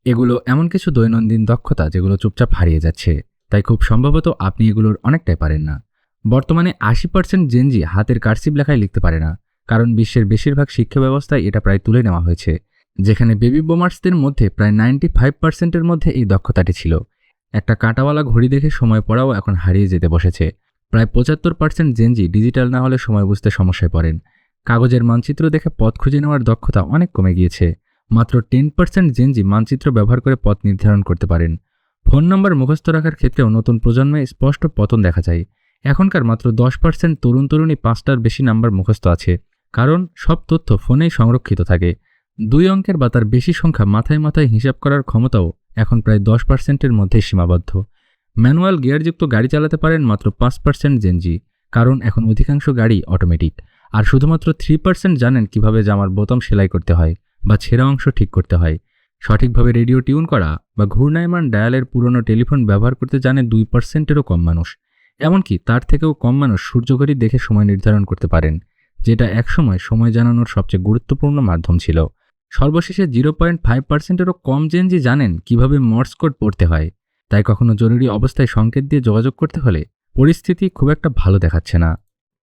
এগুলো এমন কিছু দৈনন্দিন দক্ষতা যেগুলো চুপচাপ হারিয়ে যাচ্ছে, তাই খুব সম্ভবত আপনি এগুলোর অনেকটাই পারেন না। বর্তমানে ৮০% জেনজি হাতের কার্সিভ লেখায় লিখতে পারে না, কারণ বিশ্বের বেশিরভাগ শিক্ষা ব্যবস্থায় এটা প্রায় তুলে নেওয়া হয়েছে। যেখানে বেবি বোমার্সদের মধ্যে প্রায় 95%-এর মধ্যে এই দক্ষতাটি ছিল। একটা কাঁটাওয়ালা ঘড়ি দেখে সময় পড়াও এখন হারিয়ে যেতে বসেছে। প্রায় ৭৫% জেনজি ডিজিটাল না হলে সময় বুঝতে সমস্যায় পড়েন। কাগজের মানচিত্র দেখে পথ খুঁজে নেওয়ার দক্ষতা অনেক কমে গিয়েছে। মাত্র 10% জেনজি মানচিত্র ব্যবহার করে পথ নির্ধারণ করতে পারেন। ফোন নম্বর মুখস্থ রাখার ক্ষেত্রেও নতুন প্রজন্মে স্পষ্ট পতন দেখা যায়। এখনকার মাত্র 10% তরুণ-তরুণী ৫টার বেশি নাম্বার মুখস্থ আছে, কারণ সব তথ্য ফোনেই সংরক্ষিত থাকে। ২ অঙ্কের বা তার বেশি সংখ্যা মাথায় মাথায় হিসাব করার ক্ষমতাও এখন প্রায় 10%-এর মধ্যেই সীমাবদ্ধ। ম্যানুয়াল গিয়ারযুক্ত গাড়ি চালাতে পারেন মাত্র ৫% জেনজি, কারণ এখন অধিকাংশ গাড়ি অটোমেটিক। আর শুধুমাত্র ৩% জানেন কিভাবে জামার বোতাম সেলাই করতে হয় বা ছেঁড়া অংশ ঠিক করতে হয়। সঠিকভাবে রেডিও টিউন করা বা ঘূর্ণায়মান ডায়ালের পুরনো টেলিফোন ব্যবহার করতে জানে ২%-এরও কম মানুষ। এমনকি তার থেকেও কম মানুষ সূর্যঘড়ি দেখে সময় নির্ধারণ করতে পারেন, যেটা একসময় সময় জানানোর সবচেয়ে গুরুত্বপূর্ণ মাধ্যম ছিল। সর্বশেষে 0.5%-এরও কম জেনজি জানেন কিভাবে মর্স কোড পড়তে হয়। তাই কখনো জরুরি অবস্থায় সংকেত দিয়ে যোগাযোগ করতে হলে পরিস্থিতি খুব একটা ভালো দেখাচ্ছে না।